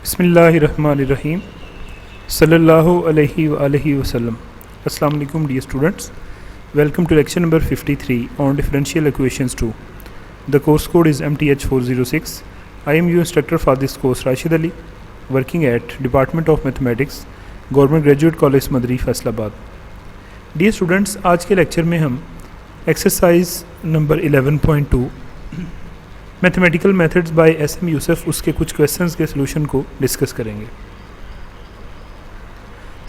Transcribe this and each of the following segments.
बिस्मिल्लाहिर्रहमानिर्रहीम सल्लल्लाहु अलैहि वसल्लम। अस्सलाम वालेकुम dear students, welcome to lecture number 53 on differential equations 2. The course code is MTH406. I am your instructor for this course Rashid Ali, working at Department of Mathematics, Government Graduate College Madri Faisalabad. Dear students, आज के lecture में हम exercise number 11.2 mathematical methods by SM Yusuf उसके कुछ questions के solution को discuss करेंगे।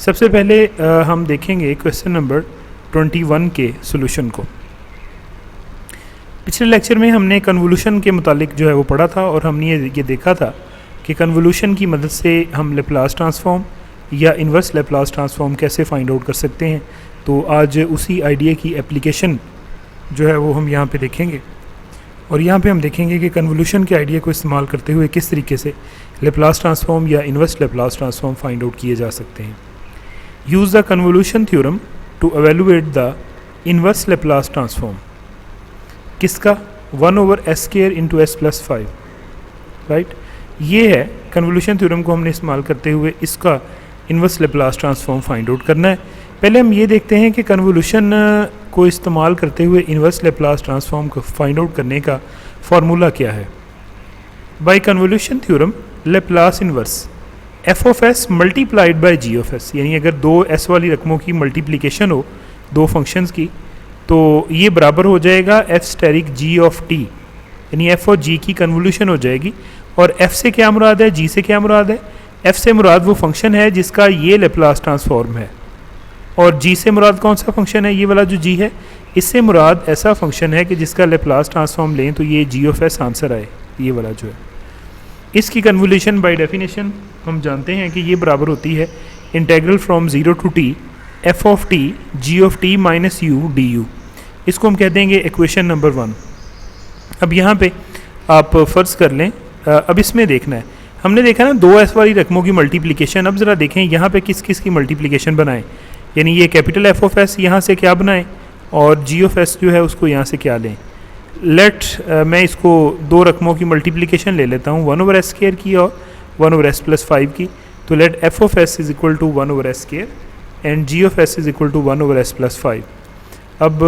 सबसे पहले हम देखेंगे क्वेश्चन नंबर 21 के सलूशन को। पिछले लेक्चर में हमने कन्वोल्यूशन के मुतालिक जो है वो पढ़ा था और हमने ये देखा था कि कन्वोल्यूशन की मदद से हम लेप्लास ट्रांसफॉर्म या इन्वर्स लेप्लास ट्रांसफॉर्म कैसे फाइंड आउट कर सकते हैं। तो आज उसी आइडिया की एप्लीकेशन जो है वो हम यहाँ पे देखेंगे और यहाँ पे हम देखेंगे कि कन्वोल्यूशन के आइडिया को इस्तेमाल करते हुए किस तरीके से लेप्लास ट्रांसफॉर्म या inverse Laplace transform find out किए जा सकते हैं। Use the convolution theorem to evaluate the inverse Laplace transform. किसका? 1/s² into s+5, right. ये है कन्वोल्यूशन थ्योरम को हमने इस्तेमाल करते हुए इसका inverse Laplace transform find out करना है। पहले हम ये देखते हैं कि कन्वोल्यूशन को इस्तेमाल करते हुए इन्वर्स लेप्लास ट्रांसफॉर्म को फाइंड आउट करने का फार्मूला क्या है। By convolution theorem Laplace inverse f(s) multiplied by g(s), यानी अगर दो s वाली रकमों की मल्टीप्लिकेशन हो दो फंक्शंस की तो ये बराबर हो जाएगा f* g(t), यानी f और g की कन्वोल्यूशन हो जाएगी। और f से क्या मुराद है, g से क्या मुराद है? f से मुराद वो फंक्शन है जिसका ये लेप्लास ट्रांसफॉर्म है और g से मुराद कौन सा फंक्शन है? ये वाला जो g है, इससे मुराद ऐसा फंक्शन है कि जिसका लेप्लास ट्रांसफॉर्म लें तो ये g(s) आंसर आए, ये वाला जो है। इसकी कन्वोल्यूशन बाय डेफिनेशन हम जानते हैं कि ये बराबर होती है integral from 0 to t f(t) g(t) - u du। इसको हम कह देंगे इक्वेशन नंबर 1। अब यहाँ पे आप फ़र्ज़ कर लें, अब इसमें देखना है, हमने देखा ना दो s वाली रकमों की मल्टीप्लिकेशन। अब ज़रा देखें यहाँ पे किस किस की मल्टीप्लिकेशन बनाएं, यानी ये कैपिटल f(s) यहाँ से क्या बनाएं और g(s) जो है उसको यहाँ से क्या लें। मैं इसको दो रकमों की मल्टीप्लिकेशन ले लेता हूँ, 1/s² की और 1/s+5 की। तो let f(s) is equal to 1/s² and g(s) is equal to 1/s+5। अब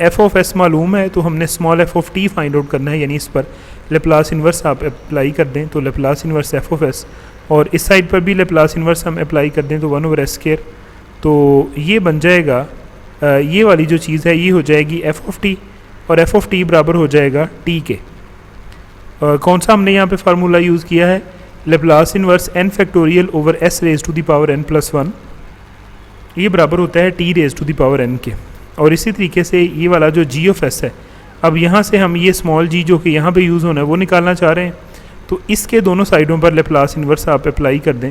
f(s) मालूम है तो हमने स्मॉल f(t) फाइंड आउट करना है, यानी इस पर लेप्लास इन्वर्स आप अप्लाई कर दें तो लेप्लास इन्वर्स f(s) और इस साइड पर भी लेप्लास इन्वर्स हम अप्लाई कर दें तो 1/s²। तो ये बन जाएगा ये वाली जो चीज़ है ये हो जाएगी f(t) और f(t) बराबर हो जाएगा t के। कौन सा हमने यहाँ पे फार्मूला यूज़ किया है? लेप्लास इन्वर्स n(s)n+1, ये बराबर होता है t(n) के। और इसी तरीके से ये वाला जो g(s) है, अब यहाँ से हम ये स्मॉल g जो कि यहाँ पे यूज़ होना है वो निकालना चाह रहे हैं, तो इसके दोनों साइडों पर लेप्लास इन्वर्स आप अप्लाई कर दें।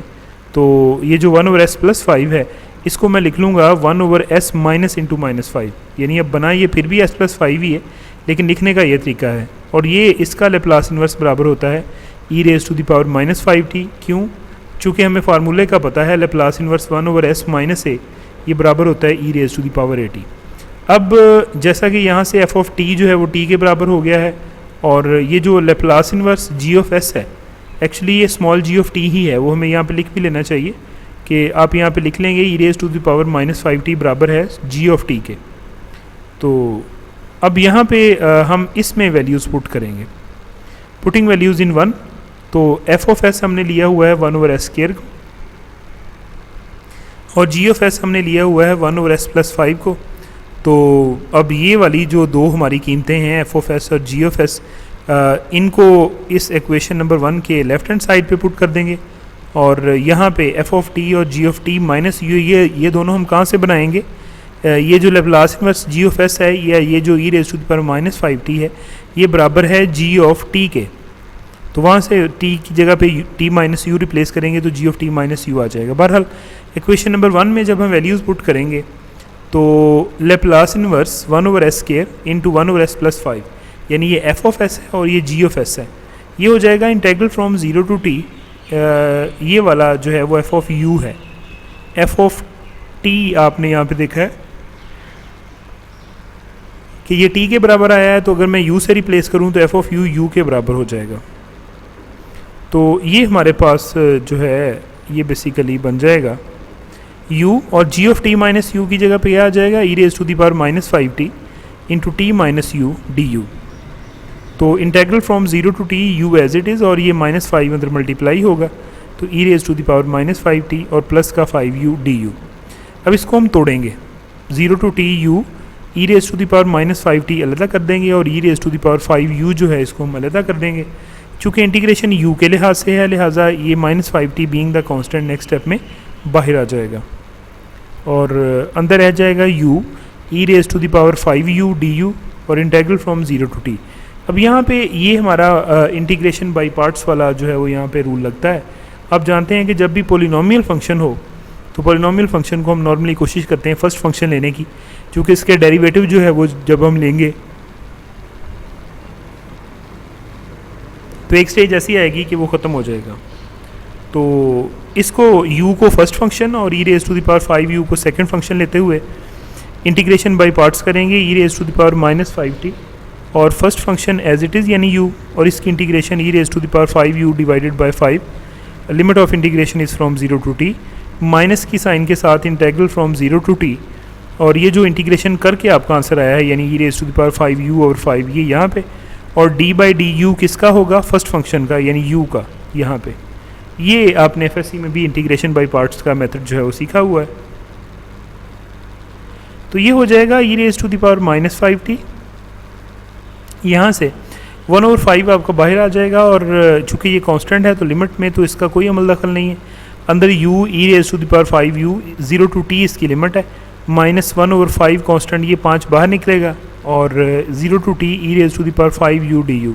तो ये जो 1/s+5 है इसको मैं लिख लूँगा 1/s -(-5), यानी अब बना ये फिर भी s+5 ही है लेकिन लिखने का ये तरीका है। और ये इसका लेप्लास इन्वर्स बराबर होता है e⁻⁻⁵t। क्यों? चूँकि हमें फार्मूले का पता है लेप्लास इन्वर्स 1/s - a, ये बराबर होता है e⁻⁴t। अब जैसा कि यहाँ से f(t) जो है वो t के बराबर हो गया है और ये जो लेप्लास इन्वर्स g(s) है, एक्चुअली ये स्मॉल g(t) ही है, वो हमें यहाँ पे लिख भी लेना चाहिए कि आप यहाँ पे लिख लेंगे e⁻⁻⁵t बराबर है g(t) के। तो अब यहाँ पे हम इसमें वैल्यूज़ पुट करेंगे, पुटिंग वैल्यूज़ इन 1। तो f(s) हमने लिया हुआ है 1/s² को और g(s) हमने लिया हुआ है 1/s+5 को। तो अब ये वाली जो दो हमारी कीमतें हैं f(s) और g(s), इनको इस इक्वेशन नंबर 1 के लेफ़्ट हैंड साइड पे पुट कर देंगे और यहाँ पे f(t) और g(t) - u ये दोनों हम कहाँ से बनाएंगे? ये जो लेप्लास इन्वर्स g(s) है या ये जो e⁻⁻⁵t है ये बराबर है g(t) के। तो वहाँ से t की जगह पे t - u रिप्लेस करेंगे तो g(t - u आ जाएगा। बहरहाल इक्वेशन नंबर 1 में जब हम वैल्यूज़ पुट करेंगे तो Laplace inverse 1/s² into 1/s+5, यानी ये f(s) है और ये g(s) है, ये हो जाएगा इंटेग्रल फ्रॉम 0 to t। ये वाला जो है वो f(u) है। f(t) आपने यहाँ पे देखा है कि ये t के बराबर आया है, तो अगर मैं u से रिप्लेस करूँ तो f(u) u के बराबर हो जाएगा। तो ये हमारे पास जो है ये बेसिकली बन जाएगा u, और g of t minus U की जगह पे आ जाएगा e raise to the power minus 5t into T minus U D you. तो integral from 0 to t u as it is, और ये -5 अंदर मल्टीप्लाई होगा, तो e raise to the power minus 5t और प्लस का 5u डी यू। अब इसको हम तोड़ेंगे, 0 to t u e raise to the power minus 5t अलग कर देंगे, और e raise to the power 5u जो है इसको हम अलग कर देंगे। चूँकि इंटीग्रेशन u के लिहाज से है, लिहाजा ये -5t being the constant next step में बाहर आ जाएगा, और अंदर रह जाएगा u e raise to the power 5u du, और इंटेग्रल फ्रॉम 0 टू t। अब यहाँ पे ये हमारा इंटीग्रेशन बाय पार्ट्स वाला जो है वो यहाँ पे रूल लगता है। आप जानते हैं कि जब भी पोलिनोमियल फंक्शन हो तो पोलिनोमियल फंक्शन को हम नॉर्मली कोशिश करते हैं फर्स्ट फंक्शन लेने की, क्योंकि इसके डेरिवेटिव जो है वो जब हम लेंगे तो एक स्टेज ऐसी आएगी कि वो ख़त्म हो जाएगा। तो इसको u को फर्स्ट फंक्शन और e raise to the power 5u को सेकंड फंक्शन लेते हुए इंटीग्रेशन बाय पार्ट्स करेंगे, e raise to the power minus 5t और first function as it is यानी u, और इसकी integration e raise to the power 5u divided by 5, limit of integration is from 0 to t, minus की sign के साथ integral from 0 to t, और ये जो इंटीग्रेशन करके आपका आंसर आया है यानी e raise to the power 5u और 5 ये यहाँ पे, और d बाई डी यू किसका होगा, फर्स्ट फंक्शन का यानी u का यहाँ पे। ये आपने एफएससी में भी इंटीग्रेशन बाय पार्ट्स का मेथड जो है वो सीखा हुआ है। तो ये हो जाएगा e raise to the power minus 5t, यहाँ से 1/5 आपका बाहर आ जाएगा, और चूँकि ये कांस्टेंट है तो लिमिट में तो इसका कोई अमल दखल नहीं है। अंदर u e raise to the power 5u 0 to t इसकी लिमिट है, -1/5 कांस्टेंट ये 5 बाहर निकलेगा, और 0 to t e raise to the power 5u du,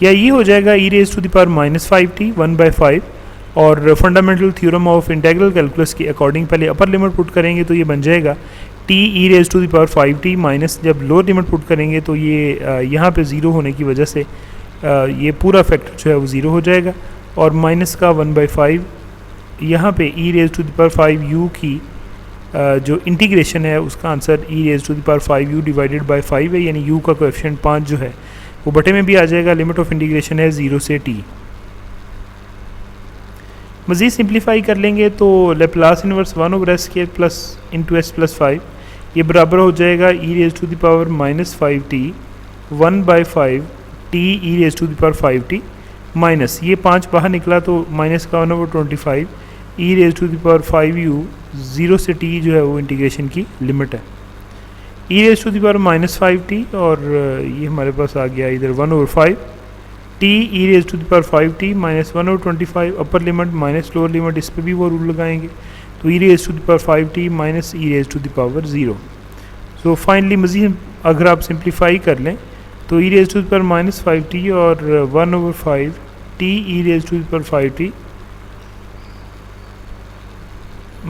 या ये हो जाएगा e raise to the power minus 5t 1/5। और fundamental theorem of integral calculus के अकॉर्डिंग पहले अपर लिमिट पुट करेंगे तो ये बन जाएगा t e raise to the power 5t minus, जब लोअर लिमिट पुट करेंगे तो ये यहाँ पे 0 होने की वजह से ये पूरा फैक्टर जो है वो 0 हो जाएगा, और माइनस का 1/5 यहाँ पे e raise to the power 5u की जो इंटीग्रेशन है उसका answer e raise to the power 5u divided by 5 है, यानी u का कोएफिशिएंट 5 जो है वो बटे में भी आ जाएगा। लिमिट ऑफ इंटीग्रेशन है 0 से t। मज़ीद सिंप्लीफाई कर लेंगे तो Laplace inverse 1/s² plus into s plus 5 ये बराबर हो जाएगा e raise to the power minus 5t 1/5 t e raise to the power 5t minus ये 5 बाहर निकला तो माइनस का 1/25 e raise to the power 5u 0 से t जो है वो इंटीग्रेशन की लिमिट है, e raise to the power minus 5t, और ये हमारे पास आ गया इधर 1/5 t e raise to the power 5t minus 1/25 upper limit minus lower limit, इस पर भी वो रूल लगाएंगे, तो e raise to the power 5t minus e raise to the power 0। So finally मज़ीद अगर आप सिंप्लीफाई कर लें तो e raise to the power minus 5t और 1/5 t e raise to the power 5t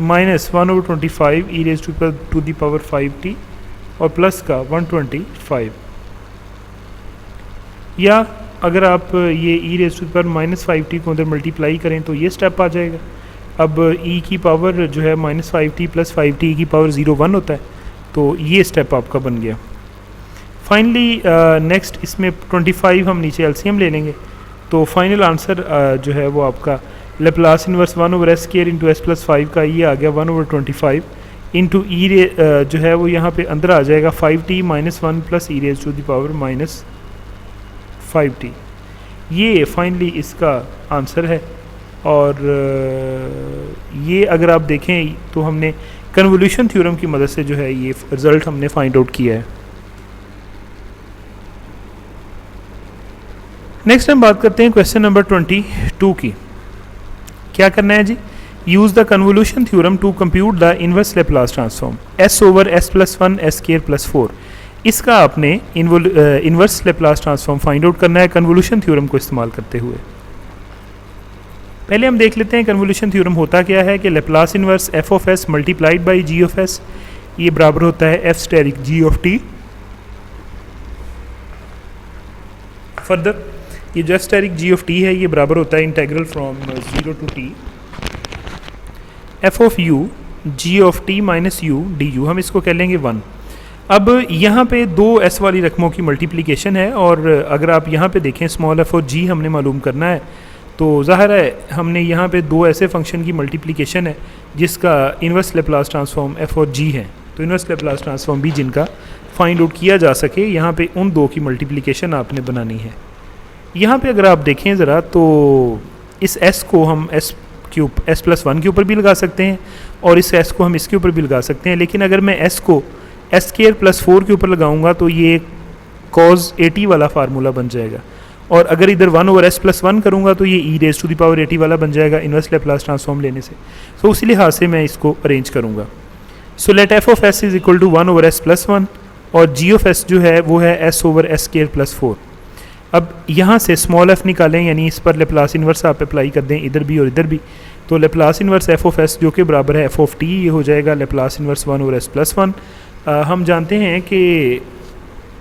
minus 1/25 e raise to the power 5t और plus का 125, या अगर आप ये e raise to the power minus 5t को अंदर मल्टीप्लाई करें तो ये स्टेप आ जाएगा। अब e की पावर जो है माइनस 5t प्लस 5t की पावर 0 1 होता है, तो ये स्टेप आपका बन गया। फाइनली नेक्स्ट इसमें 25 हम नीचे एलसीएम ले लेंगे, तो फाइनल आंसर जो है वो आपका Laplace inverse 1/s² into s plus 5 का ये आ गया 1/25 इंटू ई जो है वो यहाँ पे अंदर आ जाएगा 5t minus 1 plus e raise to the power minus 5t। ये फाइनली इसका आंसर है, और ये अगर आप देखें तो हमने कन्वोल्यूशन थ्योरम की मदद से जो है ये रिज़ल्ट हमने फाइंड आउट किया है। नेक्स्ट हम बात करते हैं क्वेश्चन नंबर 22 की। क्या करना है जी, use the convolution theorem to compute the inverse Laplace transform s/s+1 s²+4। इसका आपने inverse Laplace transform find out करना है कन्वोल्यूशन थ्योरम को इस्तेमाल करते हुए। पहले हम देख लेते हैं कन्वोल्यूशन थ्योरम होता क्या है कि Laplace inverse f of s multiplied by g of s ये बराबर होता है f asterisk g of t। Further ये जो स्टेरिक g ऑफ t है ये बराबर होता है integral from 0 to t f of u g of t minus u du, हम इसको कह लेंगे 1। अब यहाँ पे दो s वाली रकमों की मल्टीप्लिकेशन है, और अगर आप यहाँ पे देखें स्मॉल f और g हमने मालूम करना है, तो ज़ाहिर है हमने यहाँ पे दो ऐसे फंक्शन की मल्टीप्लिकेशन है जिसका इन्वर्स लेप्लास ट्रांसफॉर्म एफ और जी है, तो इन्वर्स लेप्लास ट्रांसफॉर्म भी जिनका फाइंड आउट किया जा सके, यहाँ पे उन दो की मल्टीप्लिकेशन आपने बनानी है। यहाँ पे अगर आप देखें ज़रा तो इस s को हम s+1 के ऊपर भी लगा सकते हैं और इस s को हम इसके ऊपर भी लगा सकते हैं, लेकिन अगर मैं s को s²+4 के ऊपर लगाऊंगा तो ये cos 80 वाला फार्मूला बन जाएगा, और अगर इधर 1/s+1 करूँगा तो ये e⁻80 वाला बन जाएगा इन्वर्स लेप्लास ट्रांसफॉर्म लेने से। सो उसी लिहाज से मैं इसको अरेंज करूँगा। So let f of s is equal to 1/s+1 और g ऑफ s जो है वो है s/s²+4। अब यहाँ से स्मॉल f निकालें, यानी इस पर लेप्लास इन्वर्स आप अप्लाई कर दें इधर भी और इधर भी, तो Laplace inverse f of s जो कि बराबर है f ऑफ t, ये हो जाएगा लेप्लास इन्वर्स 1/s+1। हम जानते हैं कि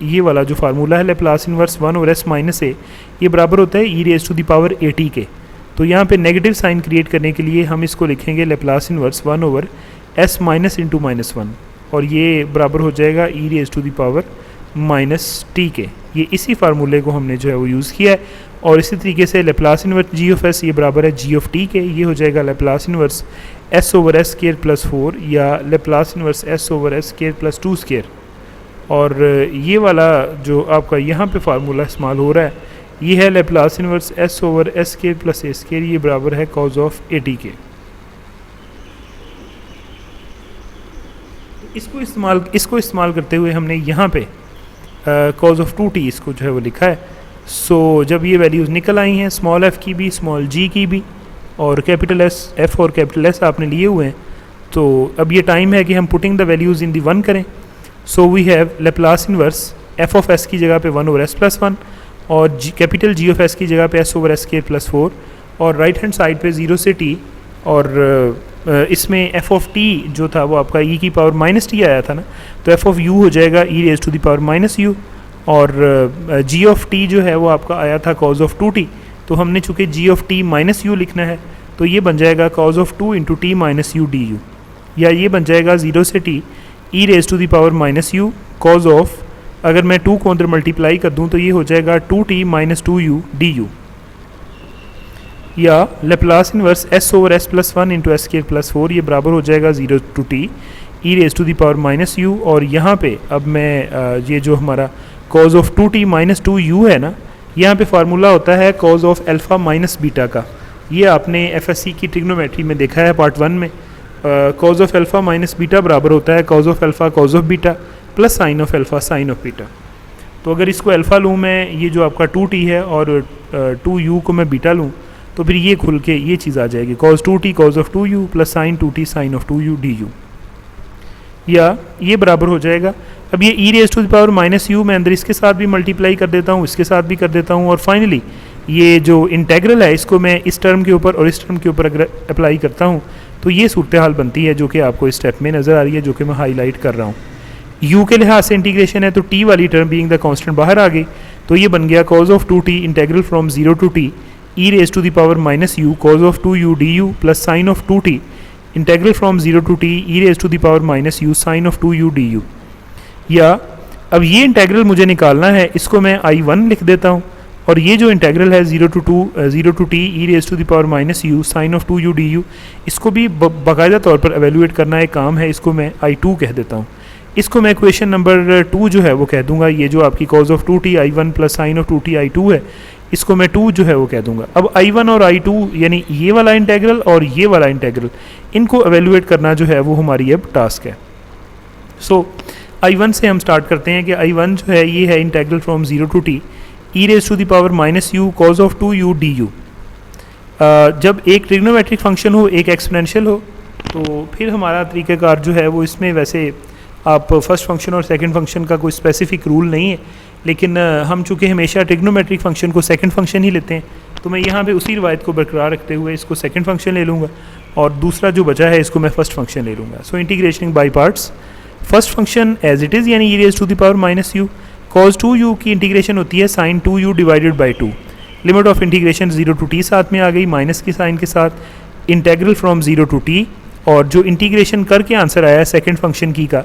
ये वाला जो फार्मूला है लेप्लास इन्वर्स 1/s माइनस ए, ये बराबर होता है e⁻80 के। तो यहाँ पे नेगेटिव साइन क्रिएट करने के लिए हम इसको लिखेंगे Laplace inverse 1/s minus into -1, और ये बराबर हो जाएगा e⁻t के। ये इसी फार्मूले को हमने जो है वो यूज़ किया है। और इसी तरीके से Laplace inverse g of s ये बराबर है g ऑफ t के, ये हो जाएगा लेप्लास इन्वर्स s/s²+4 या लेप्लास इन्वर्स s/s²+2²। और ये वाला जो आपका यहाँ पे फार्मूला इस्तेमाल हो रहा है ये है लेप्लास इन्वर्स s/s²+a², ये बराबर है cos ऑफ 80 के। इसको इस्तेमाल करते हुए हमने यहाँ पे cos ऑफ 2t इसको जो है वो लिखा है। सो जब ये वैल्यूज़ निकल आई हैं स्मॉल f की भी स्मॉल g की भी और कैपिटल S f और कैपिटल S आपने लिए हुए हैं, तो अब ये टाइम है कि हम putting the values in the one करें। So we have Laplace inverse f of s की जगह पे 1/s+1 और कैपिटल G ऑफ s की जगह पे s/s²+4 और राइट हैंड साइड पे 0 से t, और इसमें f ऑफ t जो था वो आपका e⁻t आया था ना, तो f ऑफ u हो जाएगा e⁻u, और g ऑफ t जो है वो आपका आया था cos ऑफ 2t, तो हमने चूँकि g of t minus u लिखना है तो ये बन जाएगा cos of 2 into t minus u du, या ये बन जाएगा 0 से t e⁻u cos ऑफ, अगर मैं 2 को अंदर मल्टीप्लाई कर दूँ तो ये हो जाएगा 2t माइनस 2u du, या Laplace inverse s/s+1 into s²+4 ये बराबर हो जाएगा 0 to t e⁻u। और यहाँ पे अब मैं ये जो हमारा cos of 2t minus 2u है ना, यहाँ पे फार्मूला होता है cos of alpha minus beta का। ये आपने FSC की ट्रिग्नोमेट्री में देखा है पार्ट 1 में। cos of alpha minus beta बराबर होता है cos of alpha cos of beta plus sine of alpha sine of beta. तो अगर इसको अल्फ़ा लूँ मैं, ये जो आपका 2t है और 2u को मैं बीटा लूँ, तो फिर ये खुल के ये चीज़ आ जाएगी cos 2t cos of 2u plus sine 2t sine of 2u du, या ये बराबर हो जाएगा। अब ये e⁻u मैं अंदर इसके साथ भी मल्टीप्लाई कर देता हूँ, इसके साथ भी कर देता हूँ, और फाइनली ये जो इंटेग्रल है इसको मैं इस टर्म के ऊपर और इस टर्म के ऊपर अगर अप्लाई करता हूँ तो ये सूरत हाल बनती है जो कि आपको इस स्टेप में नज़र आ रही है, जो कि मैं हाईलाइट कर रहा हूँ। u के लिहाज से इंटीग्रेशन है तो t वाली टर्म बीइंग द कांस्टेंट बाहर आ गई, तो ये बन गया cos of 2t integral from 0 to t e⁻u cos of 2u du plus sine of 2t integral from 0 to t e⁻u sine of 2u du। या अब ये इंटेग्रल मुझे निकालना है, इसको मैं I1 लिख देता हूँ, और ये जो इंटेग्रल है 0 to t e⁻u sine of 2u du, इसको भी बाकायदा तौर पर एवेलुएट करना एक काम है, इसको मैं I2 कह देता हूँ। इसको मैं इक्वेशन नंबर 2 जो है वो कह दूंगा, ये जो आपकी cos of 2t I1 plus sine of 2t I2 है, इसको मैं 2 जो है वो कह दूंगा। अब I1 और I2 यानी ये वाला इंटेग्रल और ये वाला इंटेग्रल, इनको एवेलुएट करना जो है वो हमारी अब टास्क है। सो I1 से हम स्टार्ट करते हैं कि I1 जो है ये है integral from 0 to t e⁻u cos of 2u du। जब एक ट्रिग्नोमेट्रिक फंक्शन हो, एक एक्सपोनेंशियल हो, तो फिर हमारा तरीक़ाकार जो है वो इसमें, वैसे आप फर्स्ट फंक्शन और सेकंड फंक्शन का कोई स्पेसिफिक रूल नहीं है, लेकिन हम चूँकि हमेशा ट्रिग्नोमेट्रिक फंक्शन को सेकंड फंक्शन ही लेते हैं, तो मैं यहाँ पे उसी रिवायत को बरकरार रखते हुए इसको सेकंड फंक्शन ले लूँगा और दूसरा जो बचा है इसको मैं फर्स्ट फंक्शन ले लूँगा। So integration by parts, first function as it is यानी e⁻u cos 2u की इंटीग्रेशन होती है sin 2u divided by 2। Limit of integration 0 to t साथ में आ गई माइनस की साइन के साथ, इंटेग्रल फ्रॉम 0 to t, और जो इंटीग्रेशन करके आंसर आया है सेकंड फंक्शन की का,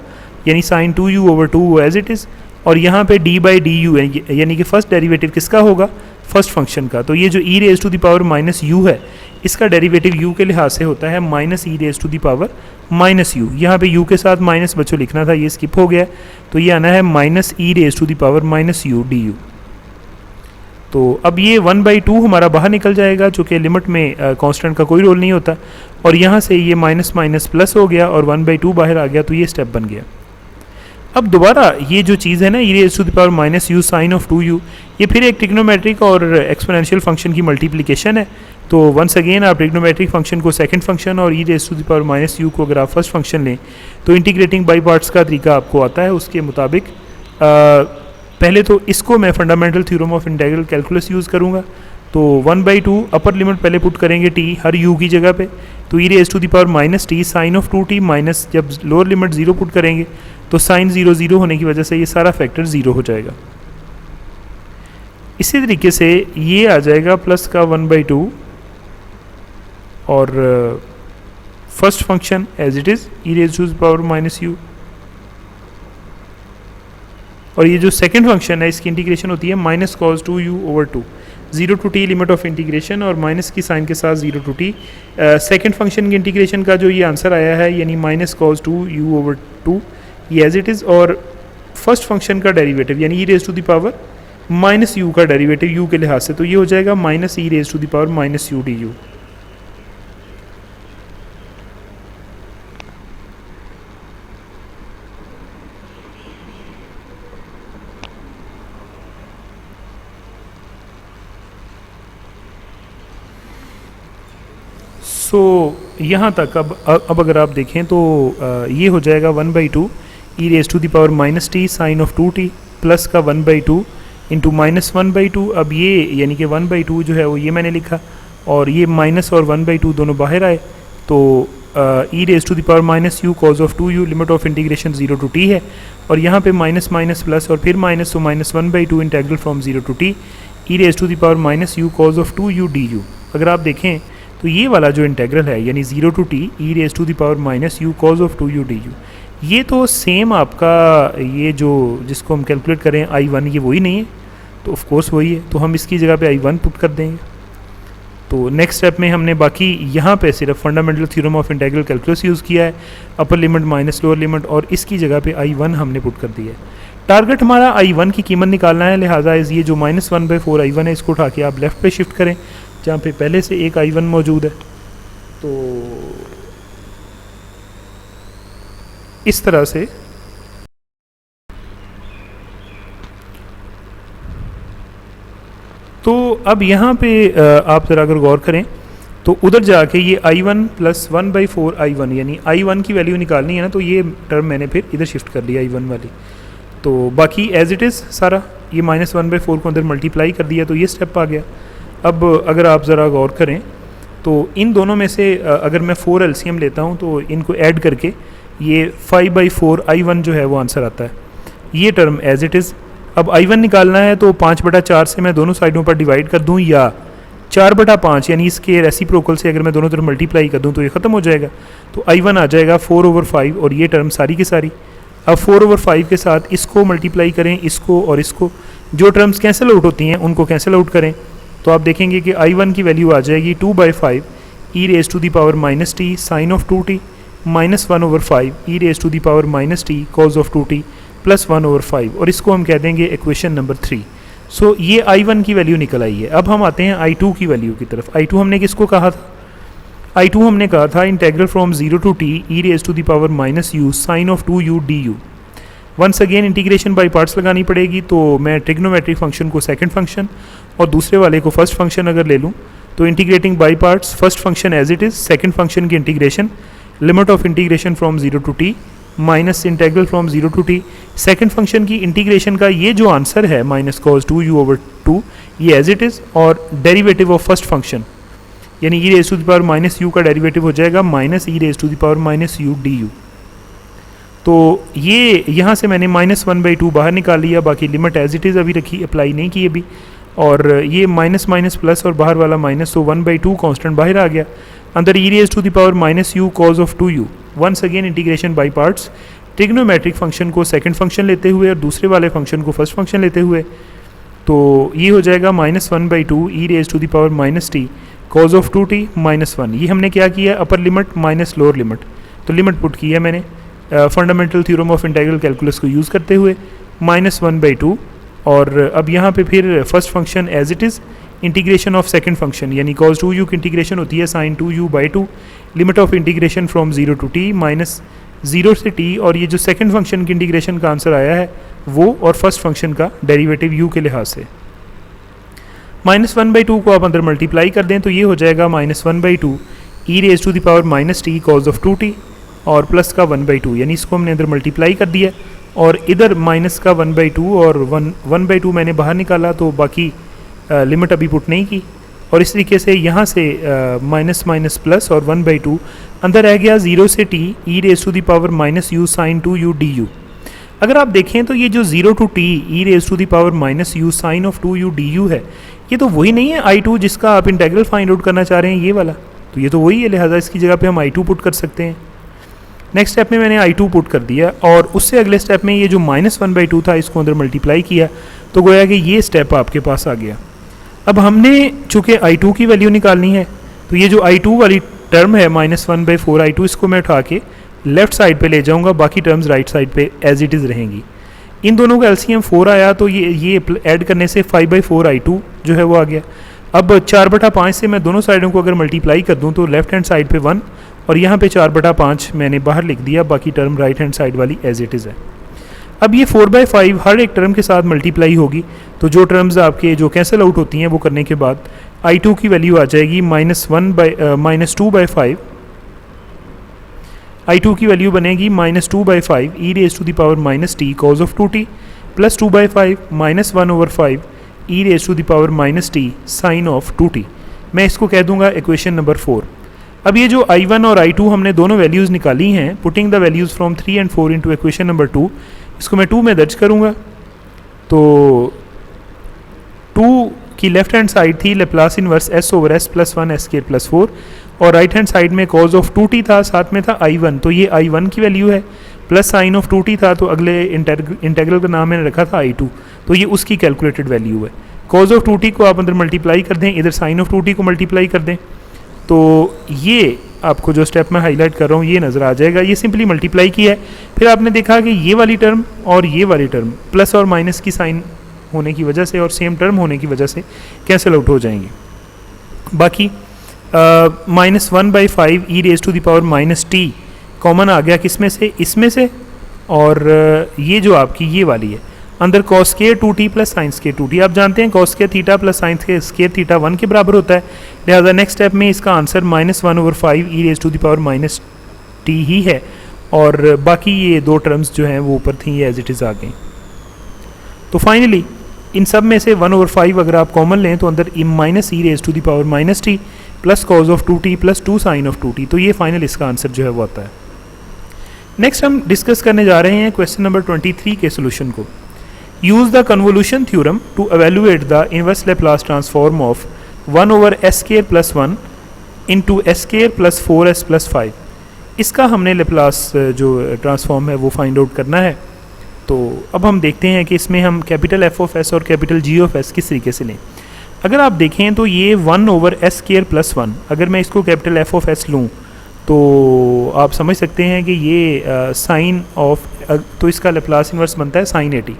यानी sin 2u over 2 as it is, और यहाँ पे डी बाई डी यू है, यानी कि फर्स्ट डेरिवेटिव किसका होगा, फर्स्ट फंक्शन का। तो ये जो E raise to the power minus U है, इसका डेरिवेटिव यू के लिहाज से होता है minus E raise to the power minus U. यहाँ पे यू के साथ माइनस बच्चों लिखना था, ये स्किप हो गया, तो ये आना है minus E raise to the power minus U D you. तो अब ये 1/2 हमारा बाहर निकल जाएगा, चूँकि लिमिट में कांस्टेंट का कोई रोल नहीं होता, और यहाँ से ये माइनस माइनस प्लस हो गया और 1/2 बाहर आ गया, तो ये स्टेप बन गया। अब दोबारा ये जो चीज़ है ना, e raise to the power minus u sine of 2u, ये फिर एक ट्रिग्नोमेट्रिक और एक्सपोनेंशियल फंक्शन की मल्टीप्लिकेशन है। तो वंस अगेन आप ट्रिग्नोमेट्रिक फंक्शन को सेकंड फंक्शन और e raise to the power minus u को अगर आप फर्स्ट फंक्शन लें तो इंटीग्रेटिंग बाई पार्ट्स का तरीका आपको आता है। उसके मुताबिक पहले तो इसको मैं fundamental theorem of integral calculus use करूँगा। तो 1/2 अपर लिमिट पहले पुट करेंगे टी हर यू की जगह पे, तो e raise to the power minus t sine of 2t minus जब लोअर लिमिट 0 पुट करेंगे तो साइन 0 0 होने की वजह से ये सारा फैक्टर 0 हो जाएगा। इसी तरीके से ये आ जाएगा प्लस का 1/2 और first function as it is e raise to the power minus u, और ये जो सेकंड फंक्शन है इसकी इंटीग्रेशन होती है minus cos 2u/2, 0 to t limit of integration और माइनस की साइन के साथ 0 to t। सेकंड फंक्शन की इंटीग्रेशन का जो ये आंसर आया है यानी माइनस कॉस 2u/2 ये एज इट इज़, और फर्स्ट फंक्शन का डेरिवेटिव यानी E raise to the power minus U का डेरिवेटिव यू के लिहाज से, तो ये हो जाएगा minus E raise to the power minus U D U. So यहाँ तक अब अगर आप देखें तो ये हो जाएगा 1/2 e raise to the power minus t sine of 2t plus का 1/2 इंटू माइनस 1/2। अब ये यानी कि 1/2 जो है वो ये मैंने लिखा, और ये माइनस और 1/2 दोनों बाहर आए, तो e raise to the power minus u cos of 2u limit of integration 0 to t है, और यहाँ पे माइनस माइनस प्लस और फिर माइनस, तो minus 1/2 integral from 0 to t e raise to the power minus u cos of 2u du। अगर आप देखें तो ये वाला जो इंटीग्रल है यानी 0 to t e raise to the power minus u cos of 2u du, ये तो सेम आपका ये जो जिसको हम कैलकुलेट करें I1 ये वही नहीं है, तो ऑफ कोर्स वही है, तो हम इसकी जगह पे I1 पुट कर देंगे। तो नेक्स्ट स्टेप में हमने बाकी यहाँ पे सिर्फ fundamental theorem of integral calculus use किया है, अपर लिमिट माइनस लोअर लिमिट, और इसकी जगह पे I1 हमने पुट कर दिया है। टारगेट हमारा I1 की कीमत निकालना है, लिहाजा ये जो माइनस 1/4 I1 है इसको उठा के आप लेफ़्ट पे शिफ्ट करें जहाँ पे पहले से एक I1 मौजूद है। तो इस तरह से तो अब यहाँ पे आप ज़रा अगर गौर करें तो उधर जाके ये I1 प्लस 1/4 I1 यानी I1 की वैल्यू निकालनी है ना, तो ये टर्म मैंने फिर इधर शिफ्ट कर लिया I1 वाली। तो बाकी एज इट इज़ सारा ये माइनस 1/4 को अंदर मल्टीप्लाई कर दिया, तो ये स्टेप आ गया। अब अगर आप ज़रा गौर करें तो इन दोनों में से अगर मैं 4 LCM लेता हूँ तो इनको ऐड करके ये 5/4 I1 जो है वो आंसर आता है, ये टर्म एज इट इज़। अब I1 निकालना है तो 5/4 से मैं दोनों साइडों पर डिवाइड कर दूँ, या 4/5 यानी इसके रेसिप्रोकल से अगर मैं दोनों तरफ मल्टीप्लाई कर दूँ तो ये ख़त्म हो जाएगा। तो I1 आ जाएगा 4/5 और ये टर्म सारी की सारी। अब 4/5 के साथ इसको मल्टीप्लाई करें, इसको और इसको, जो टर्म्स कैंसिल आउट होती हैं उनको कैंसिल आउट करें, तो आप देखेंगे कि I1 की वैल्यू आ जाएगी 2/5 e raise to the power minus t sine of 2t minus 1/5 e raise to the power minus t cos of 2t plus 1/5, और इसको हम कह देंगे इक्वेशन नंबर 3। सो ये I1 की वैल्यू निकल आई है। अब हम आते हैं I2 की वैल्यू की तरफ। I2 हमने किसको कहा था? I2 हमने कहा था integral from 0 to t e raise to the power minus u sine of 2u du। Once again integration by parts लगानी पड़ेगी, तो मैं ट्रिग्नोमेट्रिक फंक्शन को सेकंड फंक्शन और दूसरे वाले को फर्स्ट फंक्शन अगर ले लूँ तो integrating by parts first function as it is, second function की integration limit of integration from 0 to t minus integral from 0 to t। Second function की इंटीग्रेशन का ये जो आंसर है माइनस कॉस 2u/2 ये एज इट इज़, और derivative of first function यानी E raise to the power minus U का derivative हो जाएगा minus E raise to the power minus U D you. तो ये यहाँ से मैंने माइनस 1/2 बाहर निकाल लिया, बाकी लिमिट एज इट इज़ अभी रखी, अप्लाई नहीं की अभी, और ये माइनस माइनस प्लस और बाहर वाला माइनस, तो 1/2 कांस्टेंट बाहर आ गया। अंदर e raise to the power minus u cos of 2u। Once again integration by parts, trigonometric function को सेकंड फंक्शन लेते हुए और दूसरे वाले फंक्शन को फर्स्ट फंक्शन लेते हुए। तो ये हो जाएगा -1/2 ई raise to the power -t cos of 2t -1। ये हमने क्या किया, upper limit minus lower limit, तो लिमिट पुट की है मैंने fundamental theorem of integral calculus को यूज़ करते हुए -1/2। और अब यहाँ पे फिर first function as it is, integration of second function यानी cos 2u की इंटीग्रेशन होती है sin 2u/2, limit of integration from 0 to t -0 से t। और ये जो सेकंड फंक्शन की इंटीग्रेशन का आंसर आया है वो, और फर्स्ट फंक्शन का डेरिवेटिव u के लिहाज से। -1/2 को आप अंदर मल्टीप्लाई कर दें तो ये हो जाएगा -1/2 ई raise to the power -t cos of 2t और प्लस का 1/2, यानी इसको हमने अंदर मल्टीप्लाई कर दिया और इधर माइनस का 1/2 और 1/2 मैंने बाहर निकाला, तो बाकी लिमिट अभी पुट नहीं की। और इस तरीके से यहाँ से माइनस माइनस प्लस और 1/2 अंदर रह गया 0 से t E raise to the power -u sin 2u du। अगर आप देखें तो ये जो 0 to t E raise to the power -u sin of 2u du है, ये तो वही नहीं है I2 जिसका आप इंटीग्रल फाइंड आउट करना चाह रहे हैं, ये वाला, तो ये तो वही है, लिहाजा इसकी जगह पे हम I2 पुट कर सकते हैं। नेक्स्ट स्टेप में मैंने I2 पुट कर दिया और उससे अगले स्टेप में ये जो -1/2 था इसको अंदर मल्टीप्लाई किया, तो गोया कि ये स्टेप आपके पास आ गया। अब हमने चूँकि I2 की वैल्यू निकालनी है, तो ये जो I2 वाली टर्म है -1/4 I2, इसको मैं उठा के लेफ्ट साइड पे ले जाऊंगा, बाकी टर्म्स राइट साइड पे एज इट इज़ रहेंगी। इन दोनों का एलसीएम 4 आया, तो ये ऐड करने से 5/4 I2 जो है वो आ गया। अब 4/5 से मैं दोनों साइडों को अगर मल्टीप्लाई कर दूं तो लेफ्ट हैंड साइड पे 1 और यहाँ पे 4/5 मैंने बाहर लिख दिया, बाकी टर्म राइट हैंड साइड वाली एज इट इज़ है। अब ये 4/5 हर एक टर्म के साथ मल्टीप्लाई होगी, तो जो टर्म्स आपके जो कैंसिल आउट होती हैं वो करने के बाद I2 की वैल्यू आ जाएगी -2/5। I2 की वैल्यू बनेगी -2/5 E raise to the power -t cos of 2t plus 2/5 -1/5 E raise to the power -t sine of 2t। मैं इसको कह दूंगा इक्वेशन नंबर 4। अब ये जो I1 और I2 हमने दोनों वैल्यूज़ निकाली हैं, putting the values from 3 and 4 into equation number 2, इसको मैं 2 में दर्ज करूँगा। तो 2 की लेफ्ट हैंड साइड थी लेप्लास इनवर्स s/s + 1 s² + 4 और राइट हैंड साइड में कॉज ऑफ 2t था, साथ में था I1, तो ये I1 की वैल्यू है, प्लस साइन ऑफ 2t था, तो अगले इंटीग्रल का नाम मैंने रखा था I2, तो ये उसकी कैलकुलेटेड वैल्यू है। कॉज ऑफ 2t को आप अंदर मल्टीप्लाई कर दें, इधर साइन ऑफ 2t को मल्टीप्लाई कर दें, तो ये आपको जो स्टेप मैं हाईलाइट कर रहा हूँ ये नज़र आ जाएगा। ये सिंपली मल्टीप्लाई किया है, फिर आपने देखा कि ये वाली टर्म और ये वाली टर्म प्लस और माइनस की साइन होने की वजह से और सेम टर्म होने की वजह से कैंसिल आउट हो जाएंगे। बाकी -1/5 ई raise to the power -t common आ गया, किस में से, इसमें से, और ये जो आपकी ये वाली है अंदर cos square 2t plus sine square 2t। आप जानते हैं cos square theta plus sine square theta 1 के बराबर होता है, लिहाजा नेक्स्ट स्टेप में इसका answer -1/5 E raise to the power -t ही है, और बाकी ये दो टर्म्स जो हैं वो ऊपर थी, ये एज इट इज़ आ गई। तो फाइनली इन सब में से 1/5 अगर आप कॉमन लें तो अंदर minus E raise to the power -t plus cos of 2t plus 2 sine of 2t, तो ये फाइनल इसका आंसर जो है वो आता है। नेक्स्ट हम डिस्कस करने जा रहे हैं क्वेश्चन नंबर 23 के सोल्यूशन को। Use the convolution theorem to evaluate the inverse Laplace transform of 1/s² + 1 into s² + 4s + 5। इसका हमने लैप्लास जो ट्रांसफॉर्म है वो फाइंड आउट करना है। तो अब हम देखते हैं कि इसमें हम कैपिटल f(s) और कैपिटल g(s) किस तरीके से लें। अगर आप देखें तो ये 1/s² + 1, अगर मैं इसको कैपिटल f(s) लूँ तो आप समझ सकते हैं कि ये साइन ऑफ, तो इसका लैप्लास इनवर्स बनता है sin 80।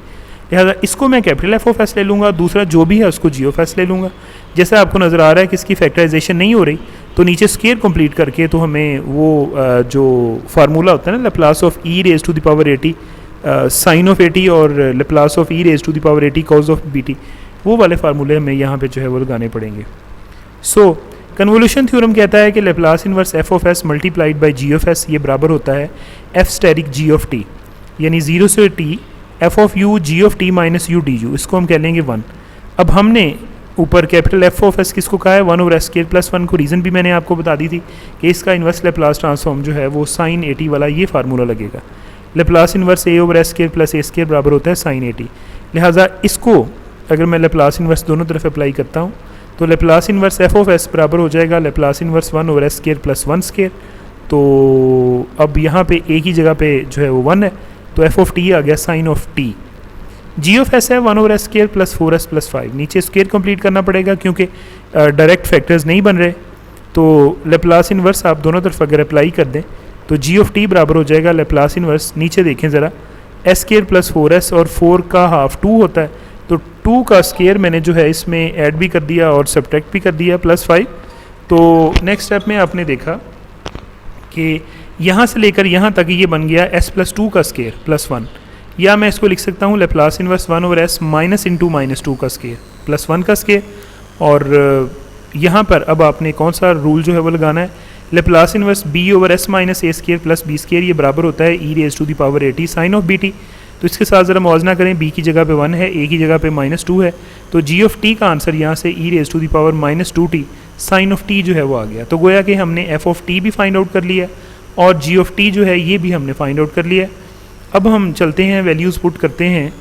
लिहाजा इसको मैं कैपिटल f(s) ले लूँगा, दूसरा जो भी है उसको g(s) ले लूँगा। जैसे आपको नज़र आ रहा है कि इसकी फैक्टराइजेशन नहीं हो रही, तो नीचे स्क्वायर कंप्लीट करके तो हमें वो जो फार्मूला होता है ना Laplace of e raise to the power 80 sine of 80 और Laplace of e raise to the power 80 cos of bt, वो वाले फार्मूले हमें यहाँ पे जो है वो लगाने पड़ेंगे। सो कन्वोल्यूशन थ्योरम कहता है कि Laplace inverse f(s) multiplied by g(s) ये बराबर होता है f स्टेरिक g(t), यानी 0 से t f(u g(t - u du), इसको हम कह लेंगे 1। अब हमने ऊपर कैपिटल f(s) किसको कहा है 1/s² + 1 को, रीज़न भी मैंने आपको बता दी थी कि इसका इनवर्स लैप्लास ट्रांसफॉर्म जो है वो sin 80 वाला ये फार्मूला लगेगा। लैप्लास इनवर्स a/s² + a² बराबर होता है sin 80। लिहाजा इसको अगर मैं लैप्लास इनवर्स दोनों तरफ अप्लाई करता हूँ तो लैप्लास इनवर्स f(s) बराबर हो जाएगा लैप्लास इनवर्स 1/s² + 1²। तो अब यहाँ पे एक ही जगह पे जो है वो 1 है, तो एफ ऑफ टी आ गया sine of t. G of s है 1/s square plus 4s plus 5, नीचे स्केयर कंप्लीट करना पड़ेगा क्योंकि डायरेक्ट फैक्टर्स नहीं बन रहे, तो लेप्लास इन्वर्स आप दोनों तरफ अगर अप्लाई कर दें तो जी ऑफ टी बराबर हो जाएगा लेप्लास इन्वर्स, नीचे देखें ज़रा, एस स्केयर प्लस 4s और 4 का हाफ 2 होता है, तो 2 का स्केयर मैंने जो है इसमें ऐड भी कर दिया और सब्ट्रैक्ट भी कर दिया प्लस 5। तो नेक्स्ट स्टेप में आपने देखा कि यहाँ से लेकर यहाँ तक ये बन गया s प्लस 2 का स्केयर प्लस 1, या मैं इसको लिख सकता हूँ Laplace inverse 1/s minus into minus 2 का स्केयर प्लस 1 का स्केयर। और यहाँ पर अब आपने कौन सा रूल जो है वो लगाना है, Laplace inverse b/s minus a square plus b square, ये बराबर होता है e⁻at साइन ऑफ bt। तो इसके साथ ज़रा मुआवजना करें, b की जगह पे 1 है, a की जगह पे -2 है, तो g ऑफ t का आंसर यहाँ से e⁻−2t साइन ऑफ t जो है वो आ गया। तो गोया कि हमने f ऑफ t भी फाइंड आउट कर लिया और g ऑफ t जो है ये भी हमने फाइंड आउट कर लिया। अब हम चलते हैं वैल्यूज़ पुट करते हैं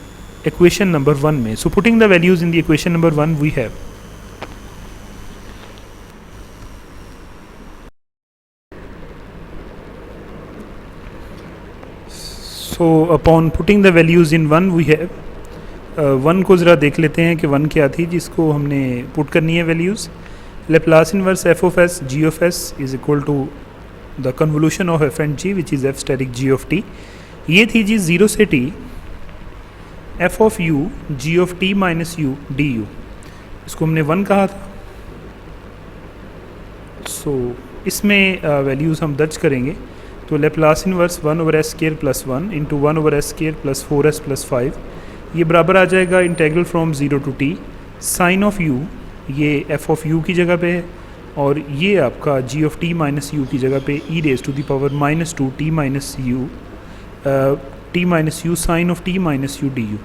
इक्वेशन नंबर 1 में। So putting the values in the equation number 1 we have, so upon putting the values in 1 we have, 1 को ज़रा देख लेते हैं कि 1 क्या थी जिसको हमने पुट करनी है values. Laplace inverse f of s g of s is equal to the convolution of f and g which is f static g of t. ये थी जी 0 से t f of u g of t minus u d u, इसको हमने 1 कहा था। सो इसमें values हम दर्ज करेंगे, तो Laplace inverse 1/s square plus 1 into 1/s square plus 4s plus 5, ये बराबर आ जाएगा integral from 0 to t sine of u, ये f ऑफ u की जगह पे है, और ये आपका g of t minus u की जगह पे e⁻⁻2t minus u t minus u sine of t minus U D you.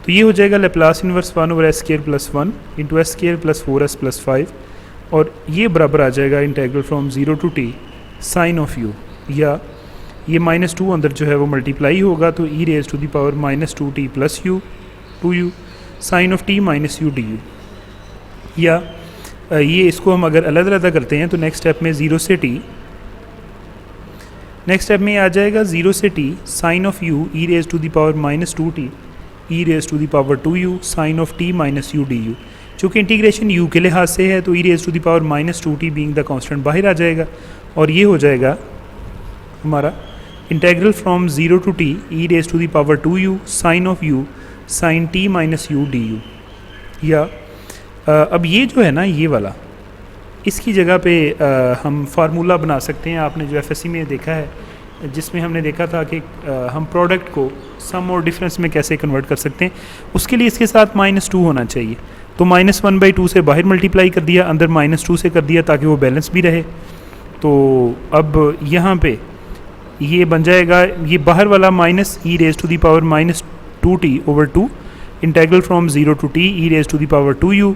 तो ये हो जाएगा Laplace inverse 1/s square plus 1 into s square plus 4s plus 5, और ये बराबर आ जाएगा integral from 0 to t sine of u, या ये -2 अंदर जो है वो मल्टीप्लाई होगा, तो e⁻⁻2t plus u 2u sine of t minus U D u. या ये इसको हम अगर अलग अलग करते हैं तो नेक्स्ट स्टेप में 0 से t, नेक्स्ट स्टेप में आ जाएगा 0 से t sine of u e⁻⁻2t e⁻2u sine of t minus U D u. चूँकि इंटीग्रेशन u के लिहाज से है तो e⁻⁻2t बीइंग द कांस्टेंट बाहर आ जाएगा, और ये हो जाएगा हमारा integral from 0 to t e⁻2u sine of u sine t minus U D u. या अब ये जो है ना ये वाला, इसकी जगह पे हम फार्मूला बना सकते हैं। आपने जो एफएससी में देखा है जिसमें हमने देखा था कि हम प्रोडक्ट को सम और डिफरेंस में कैसे कन्वर्ट कर सकते हैं, उसके लिए इसके साथ -2 होना चाहिए। तो -1/2 से बाहर मल्टीप्लाई कर दिया, अंदर -2 से कर दिया ताकि वो बैलेंस भी रहे। तो अब यहाँ पे ये बन जाएगा, ये बाहर वाला -e⁻⁻2t/2 integral from 0 to t e⁻2u,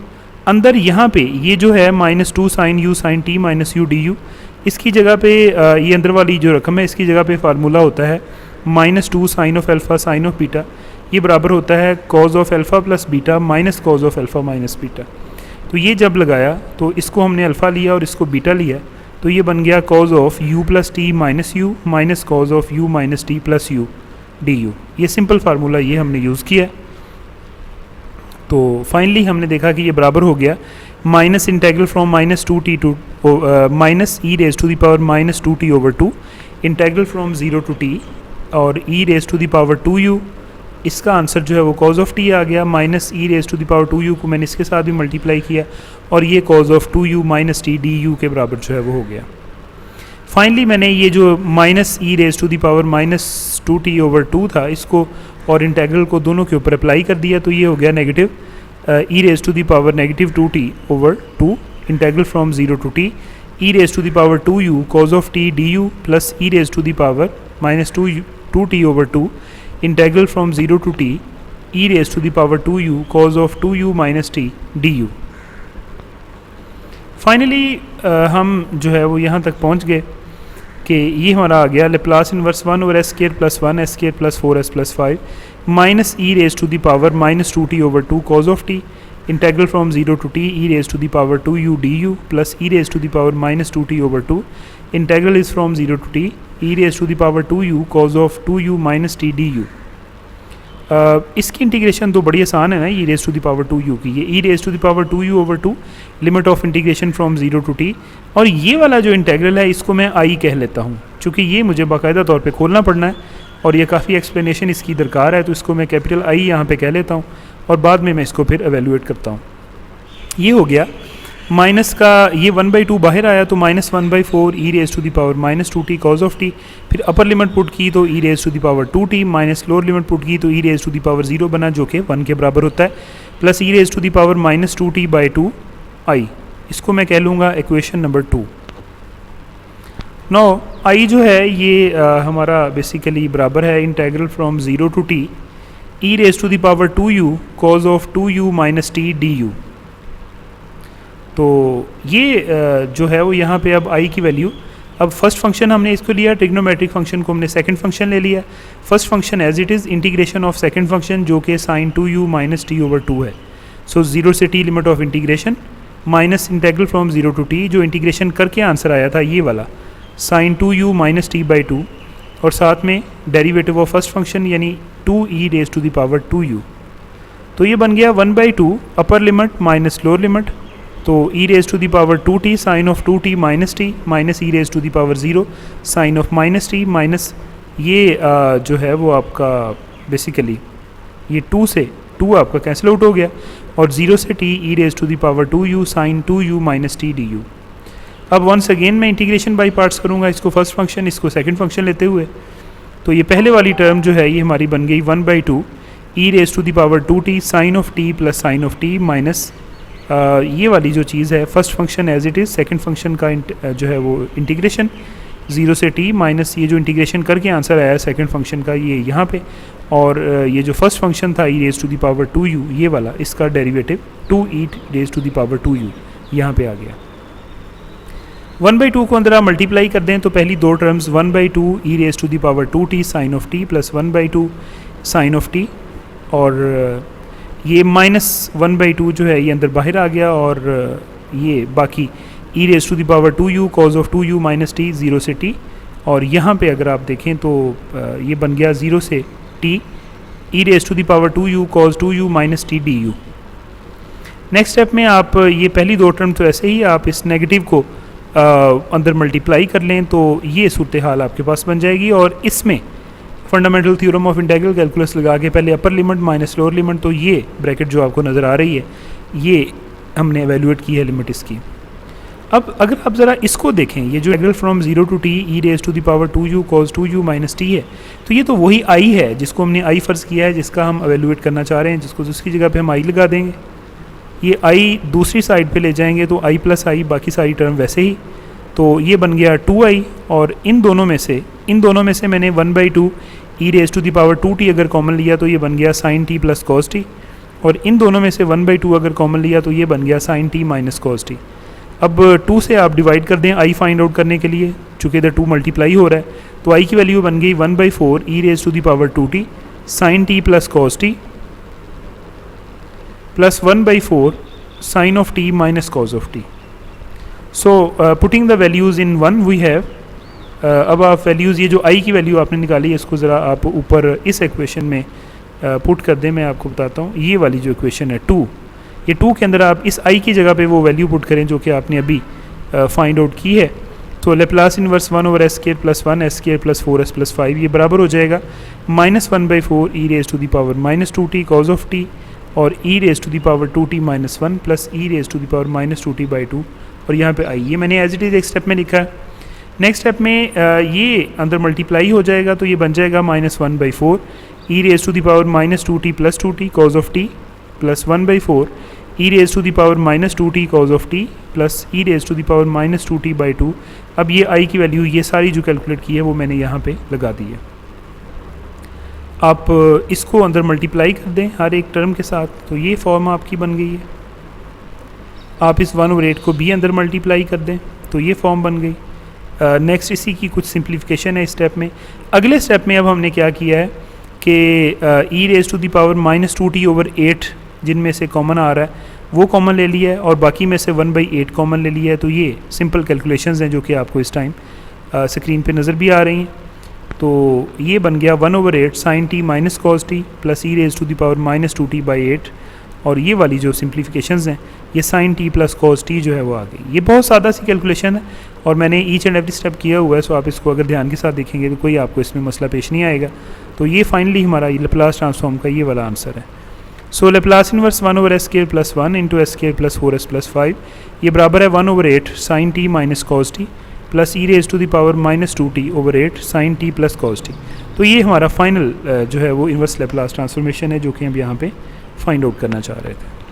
अंदर यहाँ पे ये जो है -2 sine u sine t minus U D you, इसकी जगह पे ये अंदर वाली जो रकम है इसकी जगह पे फार्मूला होता है -2 sine of alpha sine of beta, ये बराबर होता है cos of alpha plus beta minus cos of alpha minus beta. तो ये जब लगाया तो इसको हमने अल्फ़ा लिया और इसको बीटा लिया, तो ये बन गया cause of u plus T minus you minus cos of u minus T plus U D you. ये सिंपल फार्मूला ये हमने यूज़ किया। तो फाइनली हमने देखा कि ये बराबर हो गया minus integral from -2t to minus e⁻⁻2t/2 integral from 0 to t और e⁻2u, इसका आंसर जो है वो कॉज ऑफ t आ गया, माइनस e⁻2u को मैंने इसके साथ भी मल्टीप्लाई किया और ये cause of 2u minus t d you के बराबर जो है वो हो गया। फाइनली मैंने ये जो माइनस e⁻⁻2t/2 था इसको और इंटेग्रल को दोनों के ऊपर अप्लाई कर दिया, तो ये हो गया negative e⁻⁻2t/2 integral from 0 to t e⁻2u cos of t d you plus e⁻2t/2 integral from 0 to t e⁻2u cos of 2u minus t d u. Finally हम जो है वो यहाँ तक पहुँच गए कि ये हमारा आ गया Laplace inverse 1/s square plus 1 s square plus 4s plus 5 minus e⁻⁻2t/2 cos of t integral from 0 to t e⁻2u D you plus e⁻⁻2t/2 integral is from 0 to t E raise to the power 2u cos of 2u minus T D you. इसकी integration तो बड़ी आसान है ना, E raise to the power 2u की, ये E raise to the power 2u over 2 limit of integration from 0 to t। और ये वाला जो इंटेग्रल है इसको मैं आई कह लेता हूँ, चूँकि ये मुझे बाकायदा तौर पे खोलना पड़ना है और ये काफ़ी एक्सप्लेनेशन इसकी दरकार है, तो इसको मैं कैपिटल आई यहाँ पे कह लेता हूँ और बाद में मैं इसको फिर एवेलुएट करता हूँ। ये हो गया माइनस का, ये 1/2 बाहर आया तो -1/4 E raise to the power -2t cos of t। फिर अपर लिमिट पुट की तो E raise to the power 2t, minus lower limit put की तो E raise to the power 0 बना जो कि 1 के बराबर होता है, plus E raise to the power -2t/2 आई। इसको मैं कह लूँगा इक्वेशन नंबर 2। नो आई जो है ये हमारा बेसिकली बराबर है integral from 0 to t E raise to the power 2u cos of 2u minus t du। तो ये जो है वो यहाँ पे अब आई की वैल्यू, अब फर्स्ट फंक्शन हमने इसको लिया, ट्रिग्नोमेट्रिक फंक्शन को हमने सेकंड फंक्शन ले लिया। First function as it is integration of second function जो कि sign 2u minus t over 2 है। सो 0 से t limit of integration minus integral from 0 to t, जो इंटीग्रेशन करके आंसर आया था ये वाला साइन 2u माइनस t/2, और साथ में डेरिवेटिव ऑफ फर्स्ट फंक्शन यानी 2e raise to the power 2u। तो ये बन गया 1/2 upper limit minus lower limit, तो e raise to the power 2t sine of 2t minus t minus e raise to the power 0 sine of minus t minus ये जो है वो आपका बेसिकली ये 2 से 2 आपका कैंसिल आउट हो गया और 0 से t e raise to the power 2u sine 2u minus t du। अब वंस अगेन मैं इंटीग्रेशन बाई पार्ट्स करूँगा, इसको फर्स्ट फंक्शन इसको सेकंड फंक्शन लेते हुए। तो ये पहले वाली टर्म जो है ये हमारी बन गई 1/2 ई raise to the power 2t sine of t plus sine of t minus ये वाली जो चीज़ है first function as it is, second function का जो है वो इंटीग्रेशन 0 से t माइनस ये जो इंटीग्रेशन करके आंसर आया सेकंड फंक्शन का ये यहाँ पे, और ये जो फर्स्ट फंक्शन था E raise to the power 2u ये वाला, इसका derivative 2e raise to the power 2u यहाँ पे आ गया। 1/2 को अंदर आप मल्टीप्लाई कर दें तो पहली दो terms 1/2 E raise to the power 2t sine of t plus 1/2 sine of t, और ये -1/2 जो है ये अंदर बाहर आ गया, और ये बाकी E raise to the power 2u cos of 2u minus t 0 से t, और यहाँ पे अगर आप देखें तो ये बन गया 0 से t E raise to the power 2u cos 2u minus t du। Next step में आप ये पहली दो टर्म तो ऐसे ही आप इस नेगेटिव को अंदर मल्टीप्लाई कर लें तो ये सूरत हाल आपके पास बन जाएगी, और इसमें fundamental theorem of integral calculus लगा के पहले upper limit minus lower limit, तो ये ब्रैकेट जो आपको नज़र आ रही है ये हमने एवेल्यूएट की है लिमिट इसकी। अब अगर आप ज़रा इसको देखें, ये जो integral from 0 to t E raise to the power 2u cos 2u minus t है, तो ये तो वही आई है जिसको हमने आई फ़र्ज़ किया है, जिसका हम एवेल्यूएट करना चाह रहे हैं, जिसको उसकी जगह पे हम आई लगा देंगे। ये आई दूसरी साइड पे ले जाएंगे तो आई प्लस आई, बाकी सारी टर्म वैसे ही, तो ये बन गया 2i, और इन दोनों में से मैंने 1/2 ई raise to the power 2t अगर कॉमन लिया तो ये बन गया sine t plus cos t, और इन दोनों में से 1/2 अगर कॉमन लिया तो ये बन गया sine t minus cos t। अब 2 से आप डिवाइड कर दें आई फाइंड आउट करने के लिए, चूँकि इधर 2 मल्टीप्लाई हो रहा है, तो आई की वैल्यू बन गई 1/4 E raise to the power 2t sine t plus cos t plus 1/4 sine of t minus cos of t। So putting the values in 1 we have, अब आप वैल्यूज़ ये जो आई की वैल्यू आपने निकाली है इसको ज़रा आप ऊपर इस इक्वेशन में पुट कर दें। मैं आपको बताता हूँ ये वाली जो इक्वेशन है 2, ये 2 के अंदर आप इस आई की जगह पे वो वैल्यू पुट करें जो कि आपने अभी फाइंड आउट की है। तो Laplace inverse 1 over S square plus 1 S square plus 4 S plus 5 ये बराबर हो जाएगा -1/4 E raise to the power -2t cos of t, और E raise to the power 2t minus 1 plus E raise to the power -2t/2, और यहाँ पे आई ये मैंने एज इट इज़ एक स्टेप में लिखा है। नेक्स्ट स्टेप में ये अंदर मल्टीप्लाई हो जाएगा तो ये बन जाएगा -1/4 E raise to the power -2t plus 2t cos of t plus 1/4 E raise to the power -2t cos of t plus E raise to the power -2t/2। अब ये आई की वैल्यू ये सारी जो कैलकुलेट की है वो मैंने यहाँ पे लगा दी है। आप इसको अंदर मल्टीप्लाई कर दें हर एक टर्म के साथ, तो ये फॉर्म आपकी बन गई है। आप इस 1/8 को भी अंदर मल्टीप्लाई कर दें तो ये फॉर्म बन गई। नेक्स्ट इसी की कुछ सिंप्लीफिकेशन है इस स्टेप में। अगले स्टेप में अब हमने क्या किया है कि E raise to the power -2t over 8 जिनमें से कॉमन आ रहा है वो कॉमन ले लिया है, और बाकी में से 1/8 कॉमन ले लिया है। तो ये सिंपल कैलकुलेशंस हैं जो कि आपको इस टाइम स्क्रीन पे नज़र भी आ रही हैं। तो ये बन गया 1/8 sin t minus cos t plus e raise to the power -2t/8। और ये वाली जो सिम्प्लीफिकेशंस हैं ये sin t plus cos t जो है वो आ गई। ये बहुत सादा सी कैलकुलेशन है और मैंने ईच एंड एवरी स्टेप किया हुआ है, सो आप इसको अगर ध्यान के साथ देखेंगे तो कोई आपको इसमें मसला पेश नहीं आएगा। तो ये फाइनली हमारा लेप्लास ट्रांसफॉर्म का ये वाला आंसर है। सो Laplace inverse 1/s² + 1 × s² + 4s + 5 ये बराबर है 1/8 sin t minus cos t plus e raise to the power -2t/8 sin t plus cos t। तो ये हमारा फाइनल जो है वो इनवर्स लेप्लास ट्रांसफॉर्मेशन है जो कि हम यहाँ पे फाइंड आउट करना चाह रहे थे।